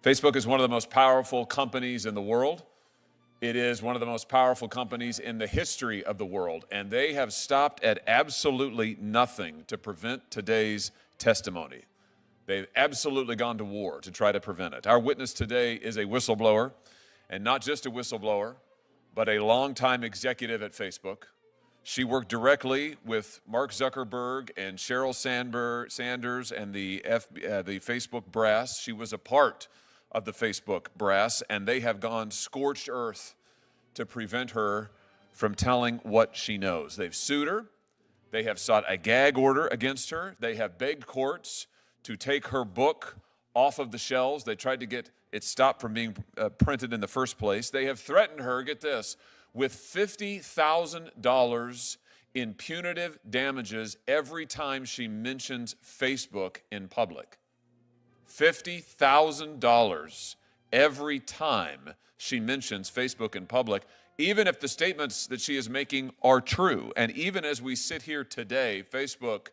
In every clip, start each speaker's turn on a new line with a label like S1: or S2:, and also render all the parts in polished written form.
S1: Facebook is one of the most powerful companies in the world. It is one of the most powerful companies in the history of the world, and they have stopped at absolutely nothing to prevent today's testimony. They've absolutely gone to war to try to prevent it. Our witness today is a whistleblower, and not just a whistleblower, but a longtime executive at Facebook. She worked directly with Mark Zuckerberg and Sheryl Sanders and the Facebook brass. She was a part of the Facebook brass, and they have gone scorched earth to prevent her from telling what she knows. They've sued her. They have sought a gag order against her. They have begged courts to take her book off of the shelves. They tried to get it stopped from being printed in the first place. They have threatened her, get this, with $50,000 in punitive damages every time she mentions Facebook in public. $50,000 every time she mentions Facebook in public, even if the statements that she is making are true. And even as we sit here today, Facebook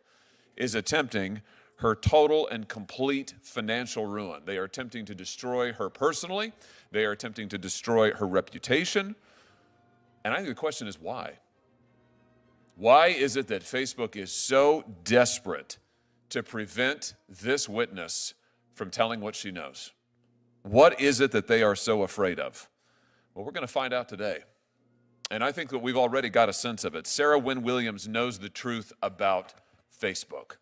S1: is attempting her total and complete financial ruin. They are attempting to destroy her personally. They are attempting to destroy her reputation. And I think the question is why? Why is it that Facebook is so desperate to prevent this witness from telling what she knows? What is it that they are so afraid of? Well, we're going to find out today. And I think that we've already got a sense of it. Sarah Wynn-Williams knows the truth about Facebook.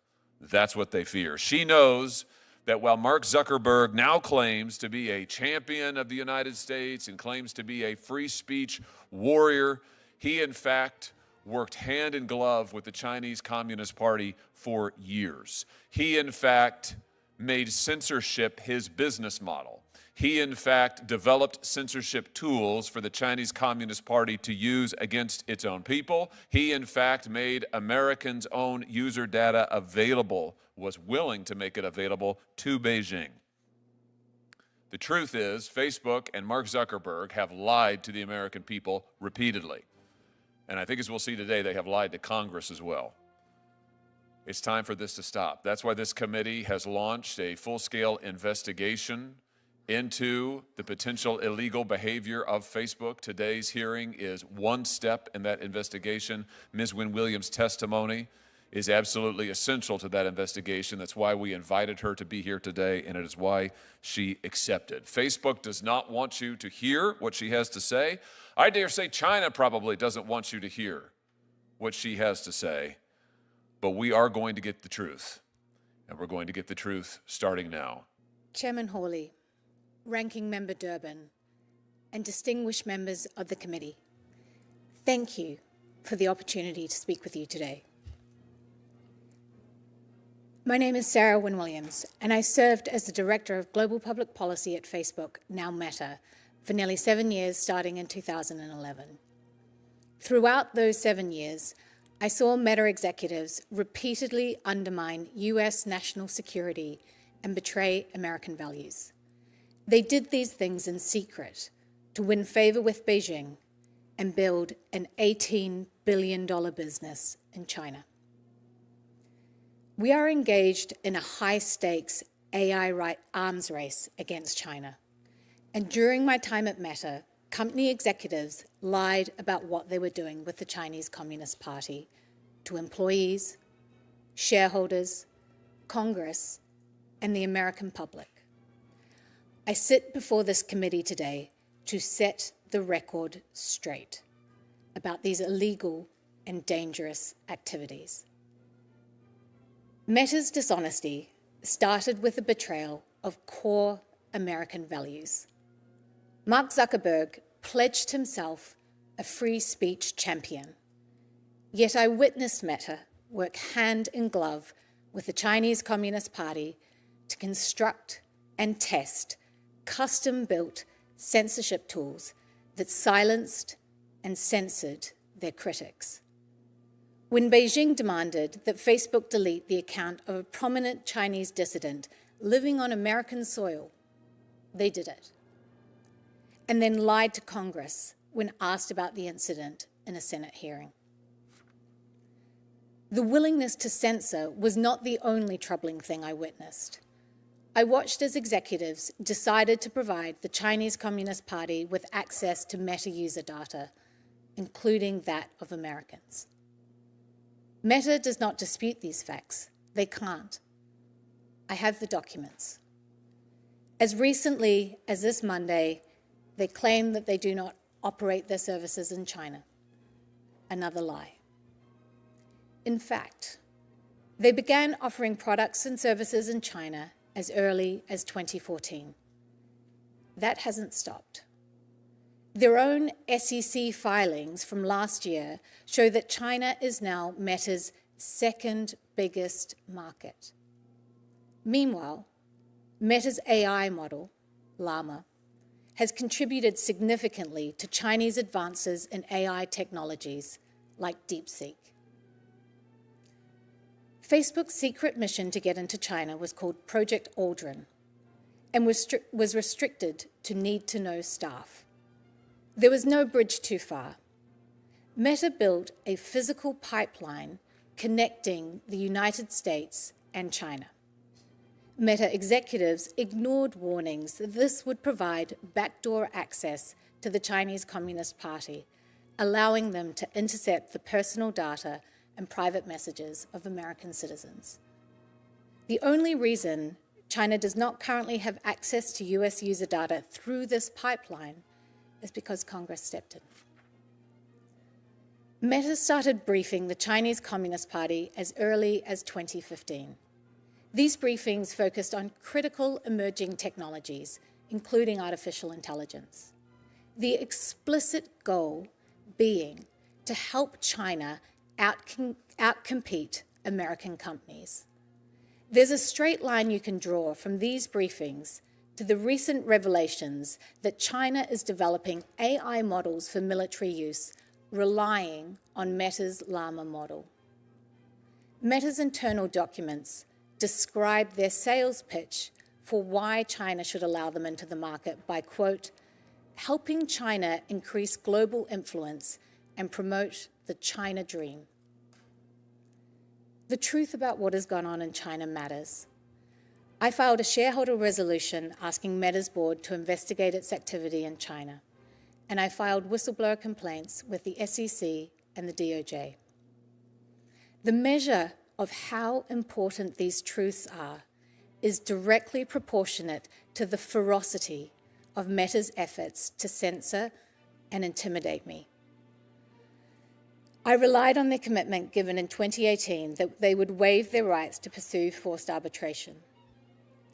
S1: That's what they fear. She knows that while Mark Zuckerberg now claims to be a champion of the United States and claims to be a free speech warrior, he in fact worked hand in glove with the Chinese Communist Party for years. He in fact made censorship his business model. He in fact developed censorship tools for the Chinese Communist Party to use against its own people. He in fact made Americans' own user data available, was willing to make it available to Beijing. The truth is, Facebook and Mark Zuckerberg have lied to the American people repeatedly. And I think as we'll see today, they have lied to Congress as well. It's time for this to stop. That's why this committee has launched a full-scale investigation into the potential illegal behavior of Facebook. Today's hearing is one step in that investigation. Ms. Wynn-Williams' testimony is absolutely essential to that investigation. That's why we invited her to be here today, and it is why she accepted. Facebook does not want you to hear what she has to say. I dare say China probably doesn't want you to hear what she has to say, but we are going to get the truth, and we're going to get the truth starting now.
S2: Chairman Hawley, Ranking Member Durbin, and distinguished members of the committee, thank you for the opportunity to speak with you today. My name is Sarah Wynn-Williams, and I served as the Director of Global Public Policy at Facebook, now Meta, for nearly 7 years, starting in 2011. Throughout those 7 years, I saw Meta executives repeatedly undermine US national security and betray American values. They did these things in secret to win favor with Beijing and build an $18 billion business in China. We are engaged in a high-stakes AI arms race against China. And during my time at Meta, company executives lied about what they were doing with the Chinese Communist Party to employees, shareholders, Congress, and the American public. I sit before this committee today to set the record straight about these illegal and dangerous activities. Meta's dishonesty started with the betrayal of core American values. Mark Zuckerberg pledged himself a free speech champion. Yet I witnessed Meta work hand in glove with the Chinese Communist Party to construct and test custom-built censorship tools that silenced and censored their critics. When Beijing demanded that Facebook delete the account of a prominent Chinese dissident living on American soil, they did it, and then lied to Congress when asked about the incident in a Senate hearing. The willingness to censor was not the only troubling thing I witnessed. I watched as executives decided to provide the Chinese Communist Party with access to Meta user data, including that of Americans. Meta does not dispute these facts. They can't. I have the documents. As recently as this Monday, they claim that they do not operate their services in China. Another lie. In fact, they began offering products and services in China as early as 2014. That hasn't stopped. Their own SEC filings from last year show that China is now Meta's second biggest market. Meanwhile, Meta's AI model, Llama, has contributed significantly to Chinese advances in AI technologies like DeepSeek. Facebook's secret mission to get into China was called Project Aldrin and was restricted to need-to-know staff. There was no bridge too far. Meta built a physical pipeline connecting the United States and China. Meta executives ignored warnings that this would provide backdoor access to the Chinese Communist Party, allowing them to intercept the personal data and private messages of American citizens. The only reason China does not currently have access to US user data through this pipeline is because Congress stepped in. Meta started briefing the Chinese Communist Party as early as 2015. These briefings focused on critical emerging technologies, including artificial intelligence. The explicit goal being to help China outcompete American companies. There's a straight line you can draw from these briefings to the recent revelations that China is developing AI models for military use, relying on Meta's Llama model. Meta's internal documents describe their sales pitch for why China should allow them into the market by, quote, helping China increase global influence and promote the China dream. The truth about what has gone on in China matters. I filed a shareholder resolution asking Meta's board to investigate its activity in China, and I filed whistleblower complaints with the SEC and the DOJ. The measure of how important these truths are is directly proportionate to the ferocity of Meta's efforts to censor and intimidate me. I relied on their commitment given in 2018 that they would waive their rights to pursue forced arbitration.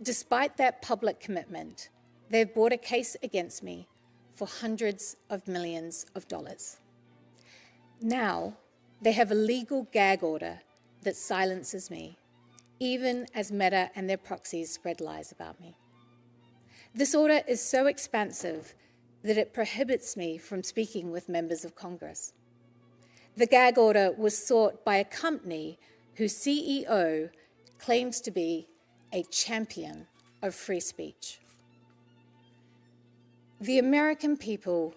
S2: Despite that public commitment, they've brought a case against me for hundreds of millions of dollars. Now, they have a legal gag order that silences me, even as Meta and their proxies spread lies about me. This order is so expansive that it prohibits me from speaking with members of Congress. The gag order was sought by a company whose CEO claims to be a champion of free speech. The American people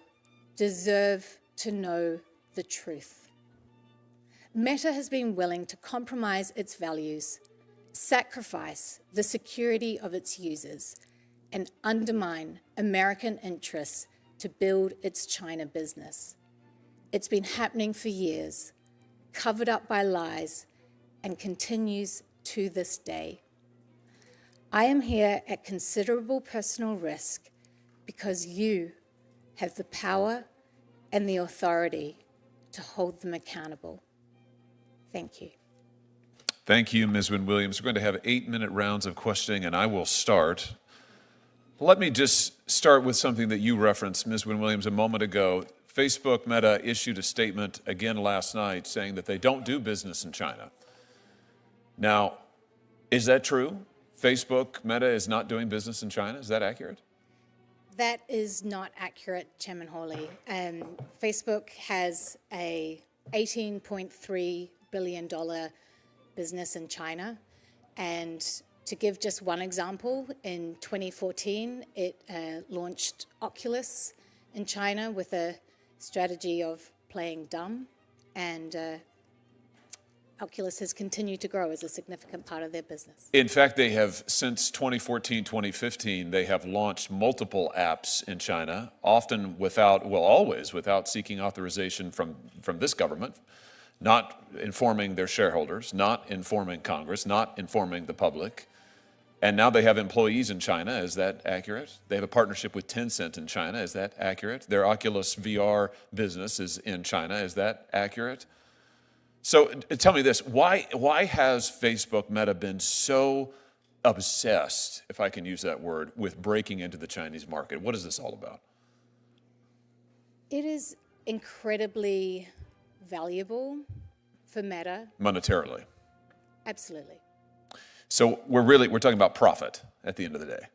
S2: deserve to know the truth. Meta has been willing to compromise its values, sacrifice the security of its users, and undermine American interests to build its China business. It's been happening for years, covered up by lies, and continues to this day. I am here at considerable personal risk because you have the power and the authority to hold them accountable. Thank you.
S1: Thank you, Ms. Wynn-Williams. We're going to have 8-minute rounds of questioning, and I will start. Let me just start with something that you referenced, Ms. Wynn-Williams, a moment ago. Facebook Meta issued a statement again last night saying that they don't do business in China. Now, is that true? Facebook Meta is not doing business in China? Is that accurate?
S2: That is not accurate, Chairman Hawley. Facebook has a $18.3 billion business in China. And to give just one example, in 2014, it launched Oculus in China with a strategy of playing dumb and Oculus has continued to grow as a significant part of their business.
S1: In fact, they have, since 2014, 2015, they have launched multiple apps in China, often without, well, always without seeking authorization from this government, not informing their shareholders, not informing Congress, not informing the public. And now they have employees in China. Is that accurate? They have a partnership with Tencent in China. Is that accurate? Their Oculus VR business is in China. Is that accurate? So tell me this, why has Facebook Meta been so obsessed, if I can use that word, with breaking into the Chinese market? What is this all about?
S2: It is incredibly valuable for Meta.
S1: Monetarily.
S2: Absolutely.
S1: So we're talking about profit at the end of the day.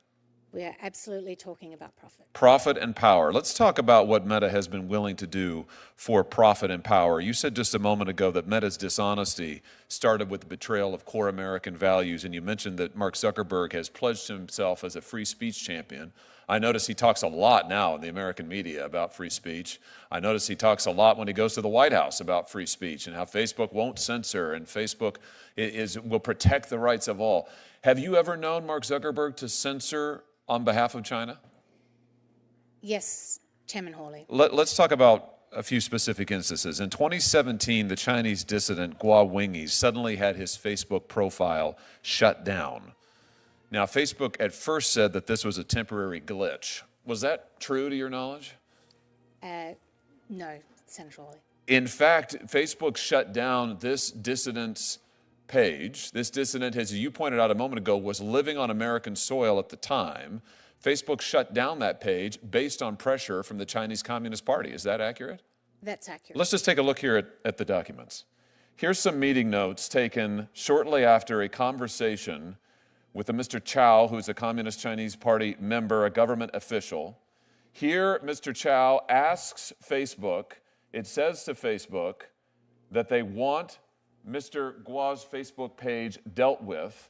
S2: We are absolutely talking about profit.
S1: Profit and power. Let's talk about what Meta has been willing to do for profit and power. You said just a moment ago that Meta's dishonesty started with the betrayal of core American values, and you mentioned that Mark Zuckerberg has pledged himself as a free speech champion. I notice he talks a lot now in the American media about free speech. I notice he talks a lot when he goes to the White House about free speech and how Facebook won't censor and Facebook will protect the rights of all. Have you ever known Mark Zuckerberg to censor on behalf of China?
S2: Yes, Chairman Hawley.
S1: Let's talk about a few specific instances. In 2017, the Chinese dissident Wynn-Williams suddenly had his Facebook profile shut down. Now, Facebook at first said that this was a temporary glitch. Was that true to your knowledge?
S2: No, Senator Hawley.
S1: In fact, Facebook shut down this dissident's page. This dissident, as you pointed out a moment ago, was living on American soil at the time. Facebook shut down that page based on pressure from the Chinese Communist Party. Is that accurate?
S2: That's accurate.
S1: Let's just take a look here at the documents. Here's some meeting notes taken shortly after a conversation with a Mr. Chow, who's a Communist Chinese Party member, a government official. Here, Mr. Chow asks Facebook, it says to Facebook, that they want Mr. Guo's Facebook page dealt with.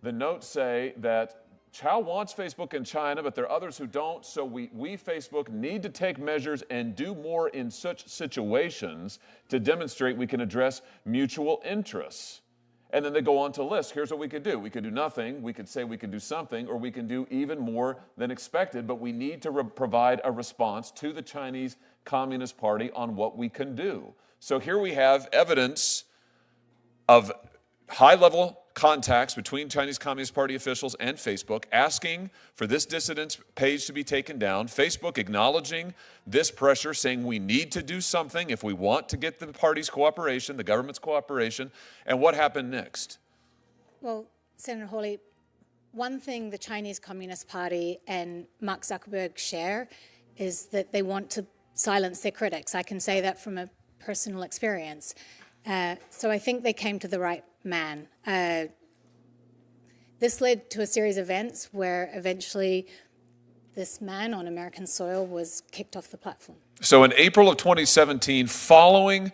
S1: The notes say that Chow wants Facebook in China, but there are others who don't, so we Facebook, need to take measures and do more in such situations to demonstrate we can address mutual interests. And then they go on to list, here's what we could do. We could do nothing, we could say we can do something, or we can do even more than expected, but we need to provide a response to the Chinese Communist Party on what we can do. So here we have evidence of high-level contacts between Chinese Communist Party officials and Facebook asking for this dissident's page to be taken down, Facebook acknowledging this pressure, saying we need to do something if we want to get the party's cooperation, the government's cooperation. And what happened next?
S2: Well, Senator Hawley, one thing the Chinese Communist Party and Mark Zuckerberg share is that they want to silence their critics. I can say that from a personal experience. So I think they came to the right man. This led to a series of events where eventually this man on American soil was kicked off the platform.
S1: So in April of 2017, following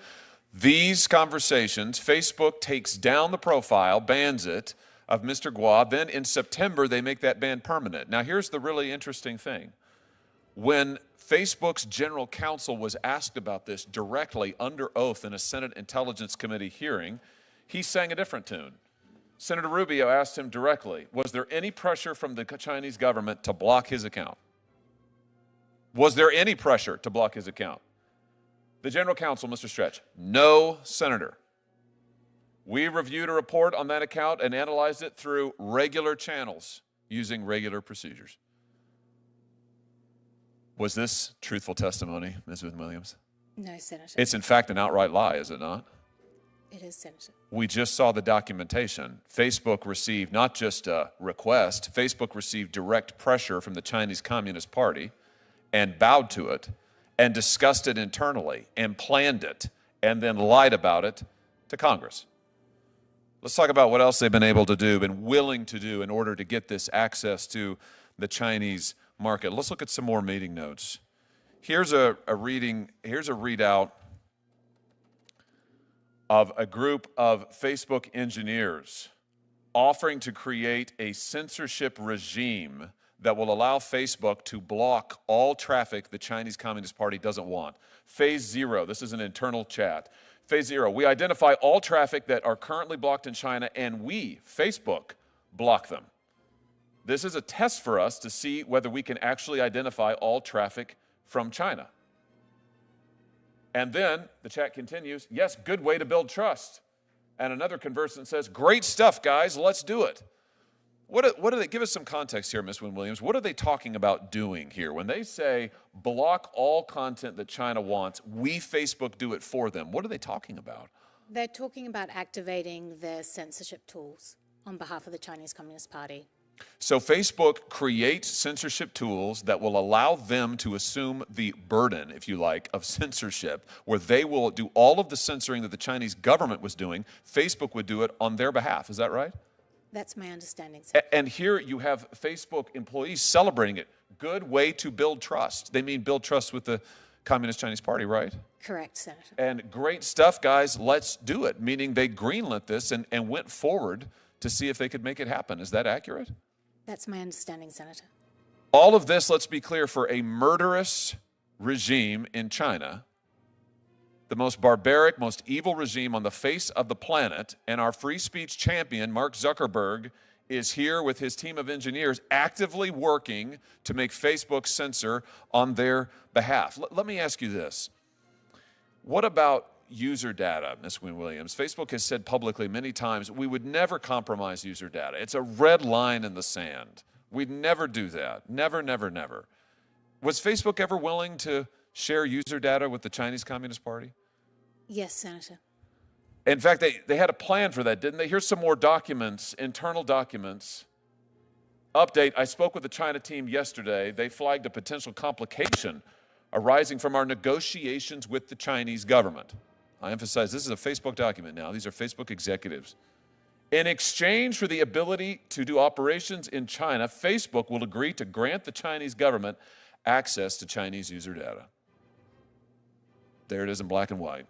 S1: these conversations, Facebook takes down the profile, bans it, of Mr. Guo. Then in September, they make that ban permanent. Now here's the really interesting thing. When Facebook's general counsel was asked about this directly under oath in a Senate Intelligence Committee hearing, he sang a different tune. Senator Rubio asked him directly, was there any pressure from the Chinese government to block his account? Was there any pressure to block his account? The general counsel, Mr. Stretch, no, Senator. We reviewed a report on that account and analyzed it through regular channels using regular procedures. Was this truthful testimony, Ms. Wynn-Williams?
S2: No, Senator.
S1: It's in fact an outright lie, is it not?
S2: It is, Senator.
S1: We just saw the documentation. Facebook received not just a request, Facebook received direct pressure from the Chinese Communist Party and bowed to it and discussed it internally and planned it and then lied about it to Congress. Let's talk about what else they've been able to do, been willing to do in order to get this access to the Chinese market. Let's look at some more meeting notes. Here's a readout of a group of Facebook engineers offering to create a censorship regime that will allow Facebook to block all traffic the Chinese Communist Party doesn't want. Phase 0, this is an internal chat. Phase 0, we identify all traffic that are currently blocked in China, and we, Facebook, block them. This is a test for us to see whether we can actually identify all traffic from China. And then the chat continues, yes, good way to build trust. And another conversant says, great stuff, guys, let's do it. What do they, give us some context here, Ms. Wynn-Williams. What are they talking about doing here? When they say block all content that China wants, we, Facebook, do it for them, what are they talking about?
S2: They're talking about activating their censorship tools on behalf of the Chinese Communist Party.
S1: So Facebook creates censorship tools that will allow them to assume the burden, if you like, of censorship, where they will do all of the censoring that the Chinese government was doing. Facebook would do it on their behalf. Is that right?
S2: That's my understanding, sir.
S1: And here you have Facebook employees celebrating it. Good way to build trust. They mean build trust with the Communist Chinese Party, right?
S2: Correct, Senator.
S1: And great stuff, guys, let's do it. Meaning they greenlit this and went forward to see if they could make it happen. Is that accurate?
S2: That's my understanding, Senator.
S1: All of this, let's be clear, for a murderous regime in China, the most barbaric, most evil regime on the face of the planet, and our free speech champion, Mark Zuckerberg, is here with his team of engineers actively working to make Facebook censor on their behalf. Let me ask you this. What about user data, Ms. Wynn-Williams? Facebook has said publicly many times, we would never compromise user data. It's a red line in the sand. We'd never do that. Never, never, never. Was Facebook ever willing to share user data with the Chinese Communist Party?
S2: Yes, Senator.
S1: In fact, they had a plan for that, didn't they? Here's some more documents, internal documents. Update, I spoke with the China team yesterday. They flagged a potential complication arising from our negotiations with the Chinese government. I emphasize this is a Facebook document now. These are Facebook executives. In exchange for the ability to do operations in China, Facebook will agree to grant the Chinese government access to Chinese user data. There it is in black and white.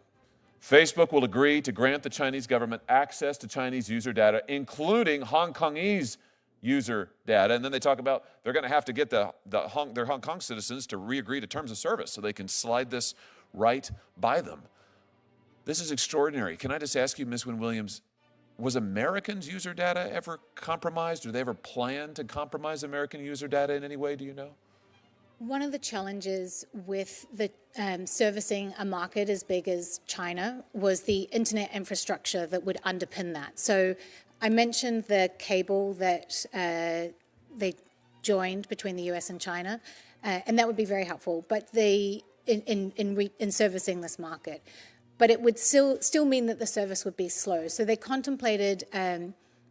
S1: Facebook will agree to grant the Chinese government access to Chinese user data, including Hong Kongese user data. And then they talk about they're going to have to get their Hong Kong citizens to re-agree to terms of service so they can slide this right by them. This is extraordinary. Can I just ask you, Ms. Wynn-Williams, was Americans' user data ever compromised? Or they ever plan to compromise American user data in any way? Do you know?
S2: One of the challenges with the servicing a market as big as China was the internet infrastructure that would underpin that. So I mentioned the cable that they joined between the US and China, and that would be very helpful. But in servicing this market, but it would still mean that the service would be slow. So they contemplated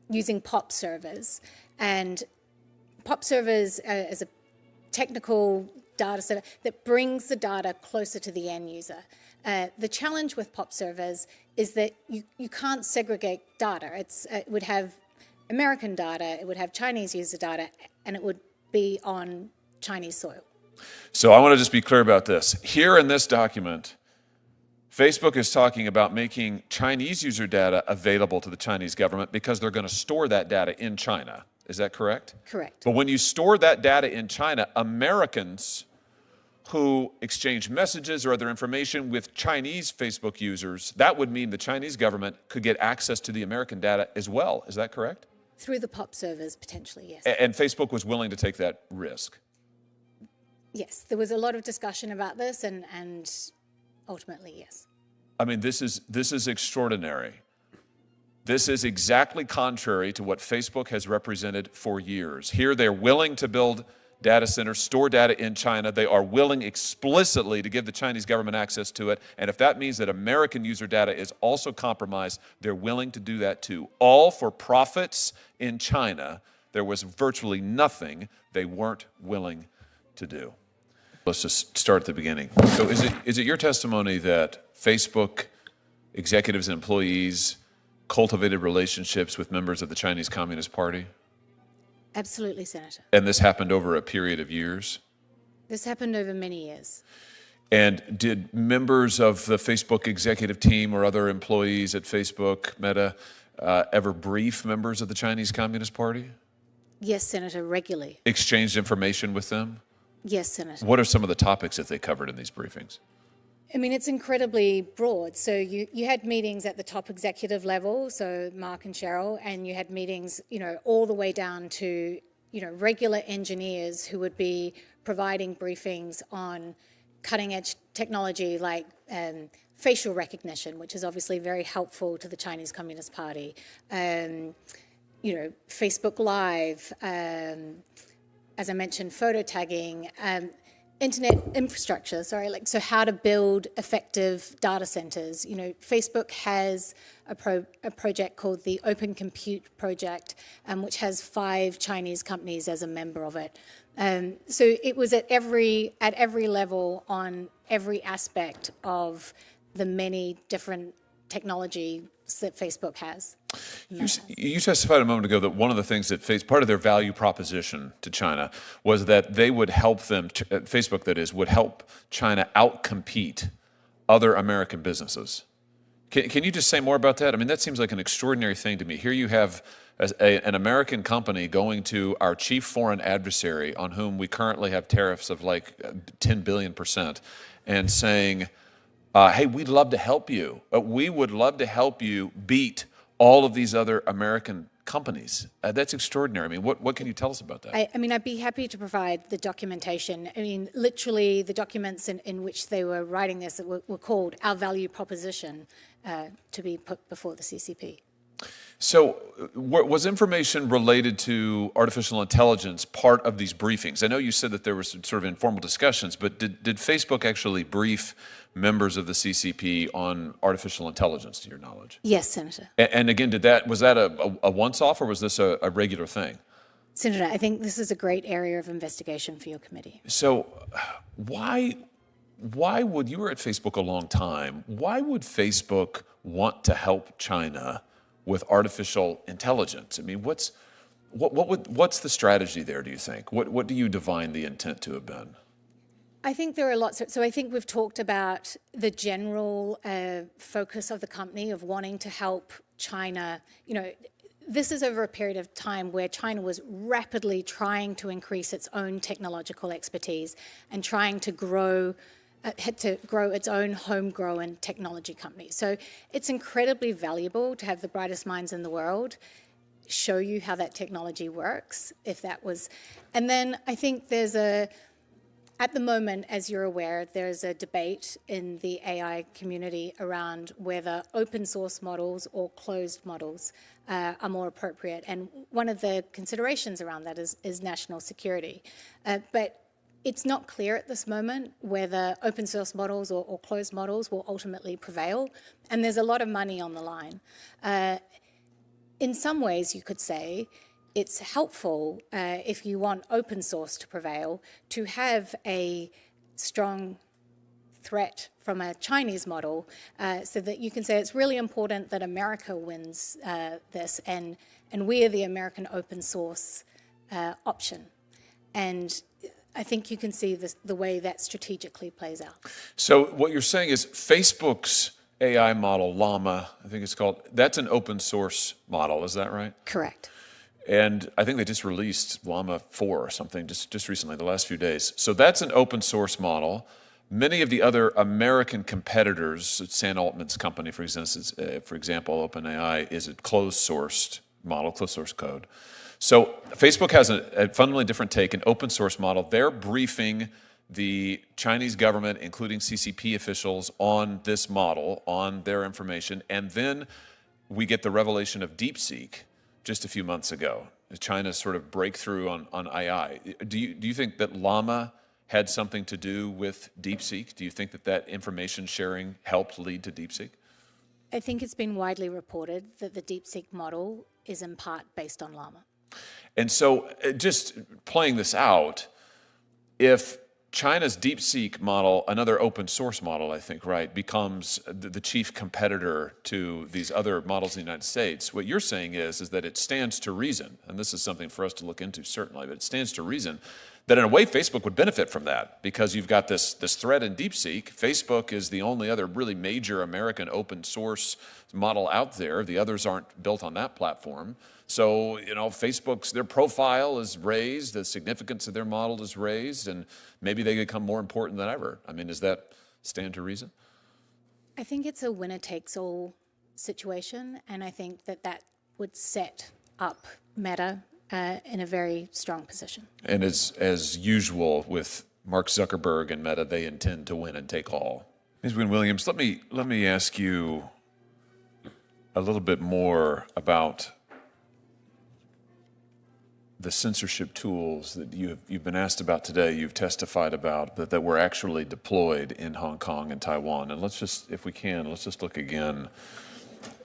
S2: using POP servers, and POP servers as a technical data server that brings the data closer to the end user. The challenge with POP servers is that you can't segregate data. It would have American data, it would have Chinese user data, and it would be on Chinese soil.
S1: So I want to just be clear about this. Here in this document, Facebook is talking about making Chinese user data available to the Chinese government because they're going to store that data in China. Is that correct?
S2: Correct.
S1: But when you store that data in China, Americans who exchange messages or other information with Chinese Facebook users, that would mean the Chinese government could get access to the American data as well. Is that correct?
S2: Through the POP servers, potentially, yes.
S1: And Facebook was willing to take that risk?
S2: Yes, there was a lot of discussion about this, and ultimately, yes.
S1: I mean, this is extraordinary. This is exactly contrary to what Facebook has represented for years. Here, they're willing to build data centers, store data in China. They are willing explicitly to give the Chinese government access to it. And if that means that American user data is also compromised, they're willing to do that too. All for profits in China. There was virtually nothing they weren't willing to do. Let's just start at the beginning. So is it your testimony that Facebook executives and employees cultivated relationships with members of the Chinese Communist Party?
S2: Absolutely, Senator.
S1: And this happened over a period of years?
S2: This happened over many years.
S1: And did members of the Facebook executive team or other employees at Facebook, Meta, ever brief members of the Chinese Communist Party?
S2: Yes, Senator, regularly.
S1: Exchanged information with them?
S2: Yes, Senator.
S1: What are some of the topics that they covered in these briefings?
S2: I mean, it's incredibly broad. So you had meetings at the top executive level, so Mark and Cheryl, and you had meetings, all the way down to, regular engineers who would be providing briefings on cutting edge technology like facial recognition, which is obviously very helpful to the Chinese Communist Party. Facebook Live, as I mentioned, photo tagging, internet infrastructure, so how to build effective data centers. Facebook has a project called the Open Compute Project, which has 5 Chinese companies as a member of it. So it was at every level on every aspect of the many different technologies that Facebook has.
S1: You testified a moment ago that one of the things that part of their value proposition to China was that they would help them, Facebook that is, would help China outcompete other American businesses. Can you just say more about that? I mean, that seems like an extraordinary thing to me. Here you have an American company going to our chief foreign adversary on whom we currently have tariffs of like 10 billion% and saying, hey, we'd love to help you. We would love to help you beat all of these other American companies. That's extraordinary. I mean, what can you tell us about that?
S2: I mean, I'd be happy to provide the documentation. I mean, literally the documents in which they were writing this were called Our Value Proposition to be put before the CCP.
S1: So was information related to artificial intelligence part of these briefings? I know you said that there were some sort of informal discussions, but did Facebook actually brief members of the CCP on artificial intelligence, to your knowledge?
S2: Yes, Senator.
S1: And again, was that a once-off, or was this a regular thing?
S2: Senator, I think this is a great area of investigation for your committee.
S1: So why would, you were at Facebook a long time, why would Facebook want to help China with artificial intelligence? I mean, what's the strategy there, do you think? What do you divine the intent to have been?
S2: I think there are lots. So I think we've talked about the general focus of the company of wanting to help China. This is over a period of time where China was rapidly trying to increase its own technological expertise and trying to grow its own homegrown technology company. So it's incredibly valuable to have the brightest minds in the world show you how that technology works, and then I think at the moment, as you're aware, there's a debate in the AI community around whether open source models or closed models are more appropriate. And one of the considerations around that is national security. But it's not clear at this moment whether open source models or closed models will ultimately prevail. And there's a lot of money on the line. In some ways, you could say, it's helpful if you want open source to prevail to have a strong threat from a Chinese model so that you can say it's really important that America wins this and we are the American open source option. And I think you can see the way that strategically plays out.
S1: So what you're saying is Facebook's AI model, Llama, I think it's called, that's an open source model, is that right?
S2: Correct.
S1: And I think they just released Llama 4 or something just recently, the last few days. So that's an open source model. Many of the other American competitors, Sam Altman's company, for example, OpenAI, is a closed-sourced model, closed-source code. So Facebook has a fundamentally different take, an open source model. They're briefing the Chinese government, including CCP officials, on this model, on their information. And then we get the revelation of DeepSeek just a few months ago, China's sort of breakthrough on AI. Do you think that Llama had something to do with DeepSeek? Do you think that information sharing helped lead to DeepSeek?
S2: I think it's been widely reported that the DeepSeek model is in part based on Llama.
S1: And so just playing this out, if China's DeepSeek model, another open source model, I think, right, becomes the chief competitor to these other models in the United States, what you're saying is that it stands to reason, and this is something for us to look into certainly, but it stands to reason that in a way Facebook would benefit from that because you've got this threat in DeepSeek. Facebook is the only other really major American open source model out there. The others aren't built on that platform. So, Facebook's, their profile is raised, the significance of their model is raised, and maybe they become more important than ever. I mean, is that stand to reason?
S2: I think it's a winner-takes-all situation, and I think that would set up Meta in a very strong position.
S1: And as usual with Mark Zuckerberg and Meta, they intend to win and take all. Ms. Wynn-Williams, let me ask you a little bit more about the censorship tools that you've been asked about today, you've testified about, that were actually deployed in Hong Kong and Taiwan. And let's just, if we can, let's just look again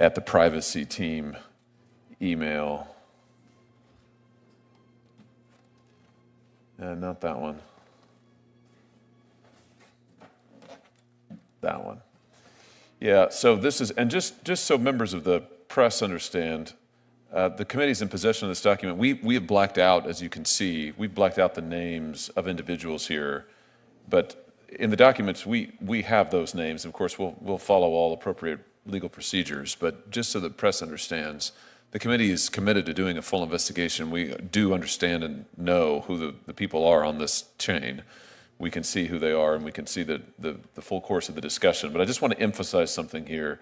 S1: at the privacy team email. Not that one. That one. Yeah, so this is, and just so members of the press understand, the committee's in possession of this document. We have blacked out, as you can see, we've blacked out the names of individuals here, but in the documents, we have those names. Of course, we'll follow all appropriate legal procedures, but just so the press understands, the committee is committed to doing a full investigation. We do understand and know who the people are on this chain. We can see who they are, and we can see the full course of the discussion. But I just want to emphasize something here.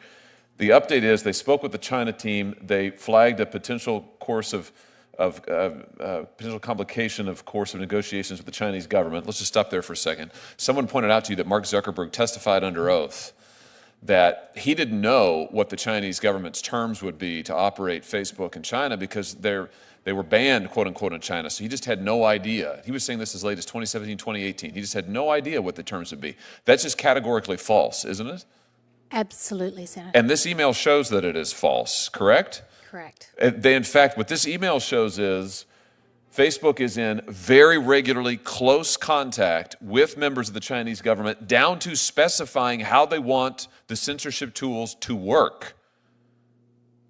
S1: The update is they spoke with the China team. They flagged a potential course of potential complication of course of negotiations with the Chinese government. Let's just stop there for a second. Someone pointed out to you that Mark Zuckerberg testified under oath that he didn't know what the Chinese government's terms would be to operate Facebook in China because they were banned, quote unquote, in China. So he just had no idea. He was saying this as late as 2017, 2018. He just had no idea what the terms would be. That's just categorically false, isn't it?
S2: Absolutely, Senator.
S1: And this email shows that it is false, correct?
S2: Correct.
S1: They, in fact, what this email shows is Facebook is in very regularly close contact with members of the Chinese government, down to specifying how they want the censorship tools to work.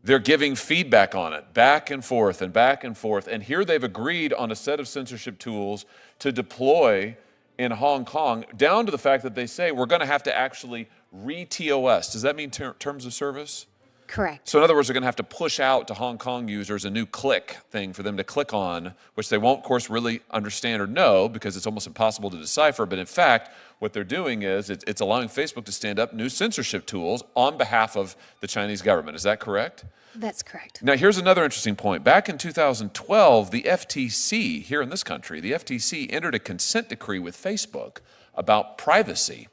S1: They're giving feedback on it, back and forth and back and forth. And here they've agreed on a set of censorship tools to deploy in Hong Kong, down to the fact that they say we're going to have to actually re-TOS. Does that mean terms of service?
S2: Correct.
S1: So in other words, they're going to have to push out to Hong Kong users a new click thing for them to click on, which they won't, of course, really understand or know because it's almost impossible to decipher. But in fact, what they're doing is it's allowing Facebook to stand up new censorship tools on behalf of the Chinese government. Is that correct?
S2: That's correct.
S1: Now, here's another interesting point. Back in 2012, the FTC here in this country, the FTC entered a consent decree with Facebook about privacy.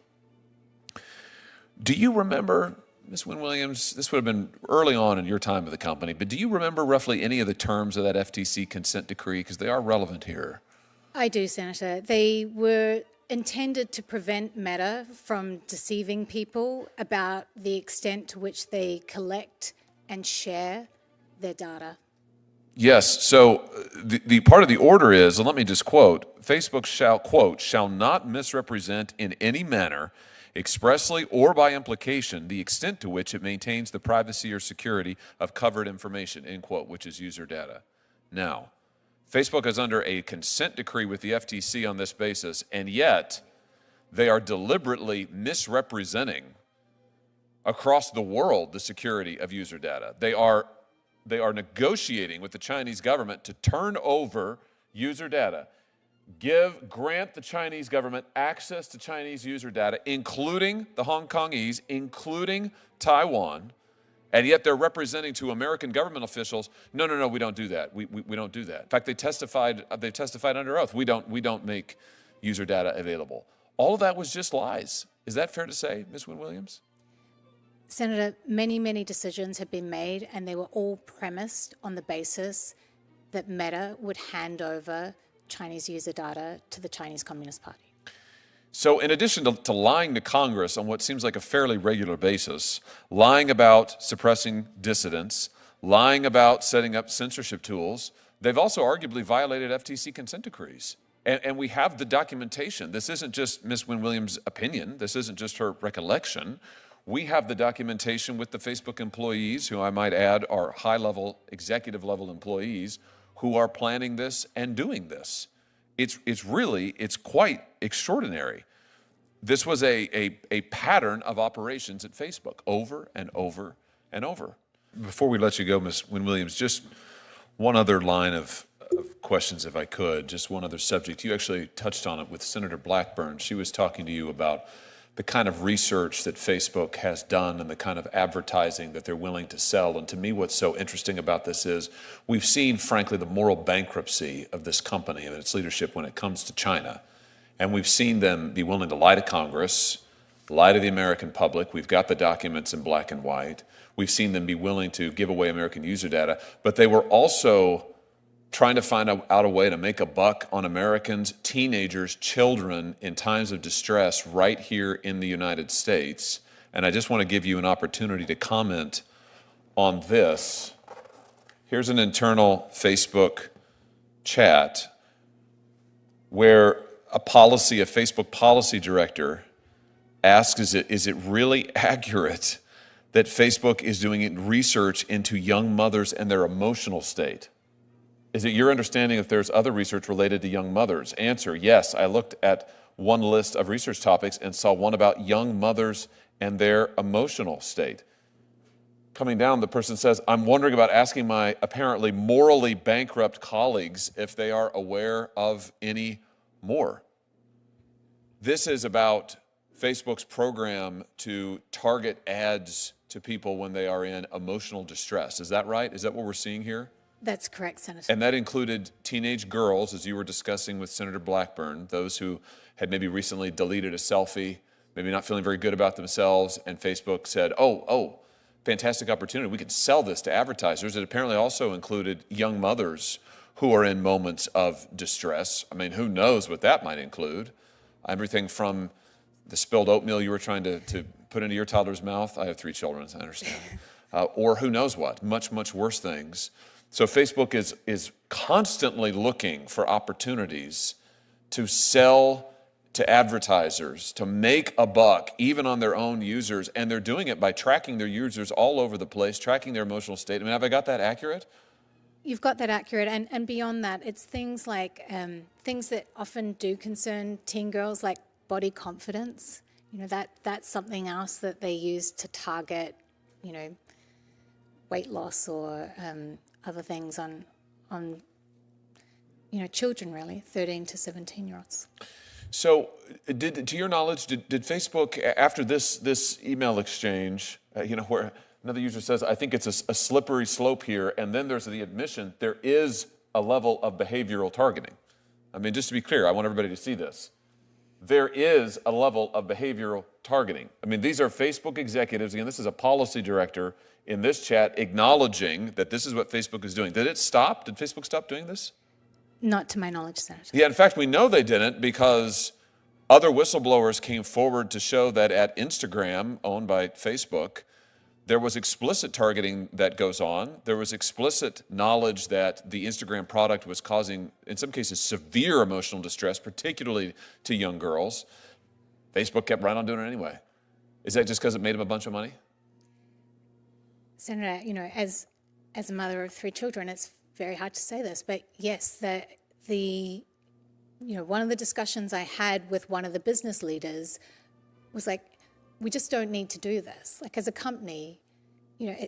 S1: Do you remember, Ms. Wynn-Williams, this would have been early on in your time with the company, but do you remember roughly any of the terms of that FTC consent decree? Because they are relevant here.
S2: I do, Senator. They were intended to prevent Meta from deceiving people about the extent to which they collect and share their data.
S1: Yes, so the part of the order is, and let me just quote, Facebook shall, quote, shall not misrepresent in any manner, expressly or by implication, the extent to which it maintains the privacy or security of covered information, end quote, which is user data. Now, Facebook is under a consent decree with the FTC on this basis, and yet they are deliberately misrepresenting across the world the security of user data. They are negotiating with the Chinese government to turn over user data, grant the Chinese government access to Chinese user data, including the Hong Kongese, including Taiwan, and yet they're representing to American government officials, no, we don't do that. We don't do that. In fact, they've testified under oath, we don't make user data available. All of that was just lies. Is that fair to say, Ms. Wynn-Williams?
S2: Senator, many, many decisions have been made, and they were all premised on the basis that Meta would hand over Chinese user data to the Chinese Communist Party.
S1: So in addition to lying to Congress on what seems like a fairly regular basis, lying about suppressing dissidents, lying about setting up censorship tools, they've also arguably violated FTC consent decrees. And we have the documentation. This isn't just Ms. Wynn-Williams' opinion. This isn't just her recollection. We have the documentation with the Facebook employees, who I might add are high-level, executive-level employees, who are planning this and doing this. It's quite extraordinary. This was a pattern of operations at Facebook over and over and over. Before we let you go, Ms. Wynn-Williams, just one other line of questions, if I could, just one other subject. You actually touched on it with Senator Blackburn. She was talking to you about the kind of research that Facebook has done and the kind of advertising that they're willing to sell. And to me, what's so interesting about this is we've seen, frankly, the moral bankruptcy of this company and its leadership when it comes to China. And we've seen them be willing to lie to Congress, lie to the American public. We've got the documents in black and white. We've seen them be willing to give away American user data. But they were also trying to find out a way to make a buck on Americans, teenagers, children in times of distress right here in the United States. And I just want to give you an opportunity to comment on this. Here's an internal Facebook chat where a Facebook policy director asks, is it really accurate that Facebook is doing research into young mothers and their emotional state? Is it your understanding if there's other research related to young mothers? Answer, yes. I looked at one list of research topics and saw one about young mothers and their emotional state. Coming down, the person says, I'm wondering about asking my apparently morally bankrupt colleagues if they are aware of any more. This is about Facebook's program to target ads to people when they are in emotional distress. Is that right? Is that what we're seeing here?
S2: That's correct, Senator.
S1: And that included teenage girls, as you were discussing with Senator Blackburn, those who had maybe recently deleted a selfie, maybe not feeling very good about themselves, and Facebook said, oh, fantastic opportunity. We could sell this to advertisers. It apparently also included young mothers who are in moments of distress. I mean, who knows what that might include? Everything from the spilled oatmeal you were trying to put into your toddler's mouth. I have 3 children, so I understand. Or who knows what, much, much worse things. So Facebook is constantly looking for opportunities to sell to advertisers, to make a buck, even on their own users. And they're doing it by tracking their users all over the place, tracking their emotional state. I mean, have I got that accurate?
S2: You've got that accurate. And beyond that, it's things like things that often do concern teen girls, like body confidence. You know, that's something else that they use to target, you know, weight loss or other things on you know, children, really, 13 to 17-year-olds.
S1: So, to your knowledge, did Facebook, after this email exchange, you know, where another user says, I think it's a slippery slope here, and then there's the admission, there is a level of behavioral targeting. I mean, just to be clear, I want everybody to see this. There is a level of behavioral targeting. I mean, these are Facebook executives. Again, this is a policy director in this chat acknowledging that this is what Facebook is doing. Did it stop? Did Facebook stop doing this?
S2: Not to my knowledge, Senator.
S1: Yeah, in fact, we know they didn't because other whistleblowers came forward to show that at Instagram, owned by Facebook, there was explicit targeting that goes on. There was explicit knowledge that the Instagram product was causing, in some cases, severe emotional distress, particularly to young girls. Facebook kept right on doing it anyway. Is that just because it made them a bunch of money?
S2: Senator, you know, as a mother of 3 children, it's very hard to say this, but yes, you know, one of the discussions I had with one of the business leaders was like, we just don't need to do this. Like, as a company, you know,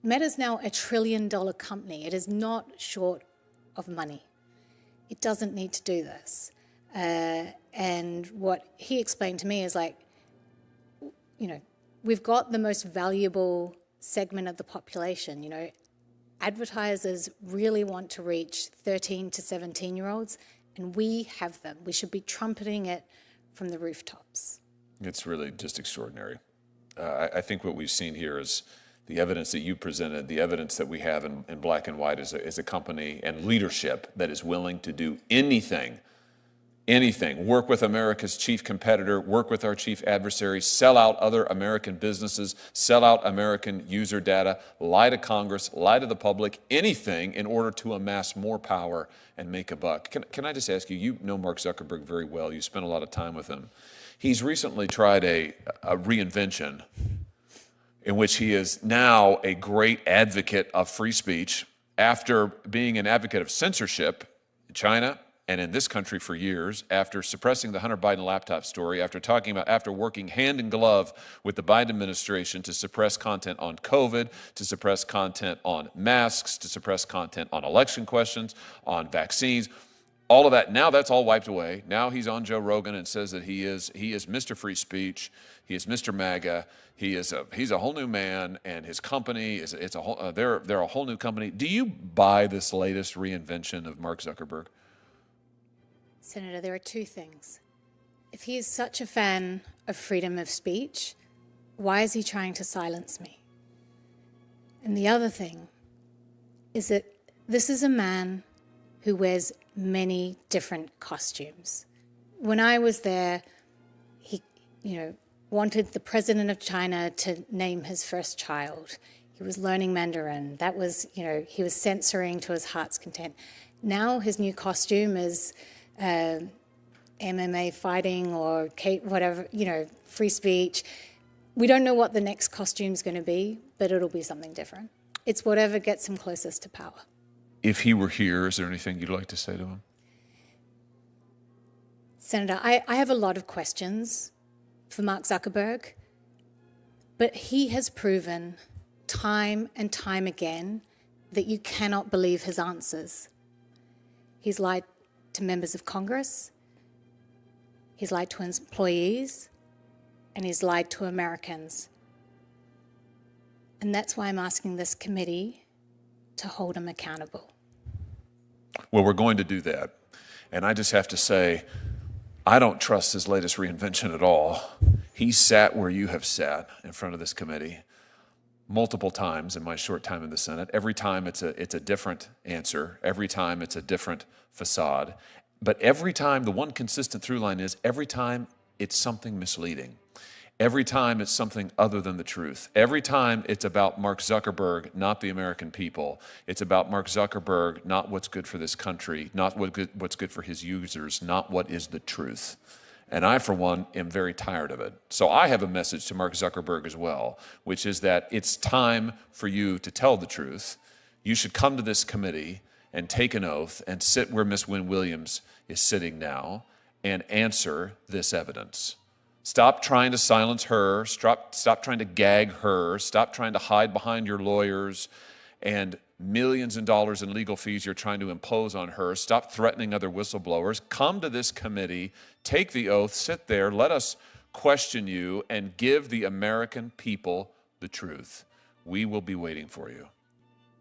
S2: Meta's now $1 trillion company. It is not short of money. It doesn't need to do this. And what he explained to me is like, you know, we've got the most valuable segment of the population. You know, advertisers really want to reach 13 to 17-year-olds, and we have them. We should be trumpeting it from the rooftops.
S1: It's really just extraordinary. I think what we've seen here is the evidence that you presented, the evidence that we have in black and white is a company and leadership that is willing to do anything, work with America's chief competitor, work with our chief adversary, sell out other American businesses, sell out American user data, lie to Congress, lie to the public, anything in order to amass more power and make a buck. Can I just ask you, you know Mark Zuckerberg very well. You spent a lot of time with him. He's recently tried a reinvention in which he is now a great advocate of free speech after being an advocate of censorship in China and in this country for years, after suppressing the Hunter Biden laptop story, after working hand in glove with the Biden administration to suppress content on COVID, to suppress content on masks, to suppress content on election questions, on vaccines. all of that, now that's all wiped away. Now he's on Joe Rogan and says that he is Mr. Free Speech, he is Mr. MAGA, he's a whole new man, and his company they're a whole new company. Do you buy this latest reinvention of Mark Zuckerberg?
S2: Senator, there are two things. If he is such a fan of freedom of speech, why is he trying to silence me? And the other thing is that this is a man who wears many different costumes. When I was there, he, wanted the president of China to name his first child. He was learning Mandarin. That was, he was censoring to his heart's content. Now his new costume is MMA fighting or whatever, free speech. We don't know what the next costume's going to be, but it'll be something different. It's whatever gets him closest to power.
S1: If he were here, is there anything you'd like to say to him?
S2: Senator, I have a lot of questions for Mark Zuckerberg, but he has proven time and time again that you cannot believe his answers. He's lied to members of Congress, he's lied to his employees, and he's lied to Americans. And that's why I'm asking this committee to hold him accountable.
S1: Well, we're going to do that. And I just have to say, I don't trust his latest reinvention at all. He sat where you have sat in front of this committee multiple times in my short time in the Senate. Every time it's a different answer. Every time it's a different facade. But every time, the one consistent through line is every time it's something misleading. Every time it's something other than the truth. Every time it's about Mark Zuckerberg, not the American people. It's about Mark Zuckerberg, not what's good for this country, not what's good for his users, not what is the truth. And I, for one, am very tired of it. So I have a message to Mark Zuckerberg as well, which is that it's time for you to tell the truth. You should come to this committee and take an oath and sit where Miss Wynn-Williams is sitting now and answer this evidence. Stop trying to silence her, stop trying to gag her, stop trying to hide behind your lawyers and millions of dollars in legal fees you're trying to impose on her. Stop threatening other whistleblowers. Come to this committee, take the oath, sit there, let us question you, and give the American people the truth. We will be waiting for you.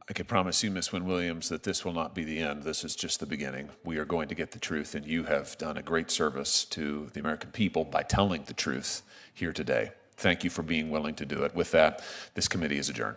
S1: I can promise you, Ms. Wynn-Williams, that this will not be the end. This is just the beginning. We are going to get the truth, and you have done a great service to the American people by telling the truth here today. Thank you for being willing to do it. With that, this committee is adjourned.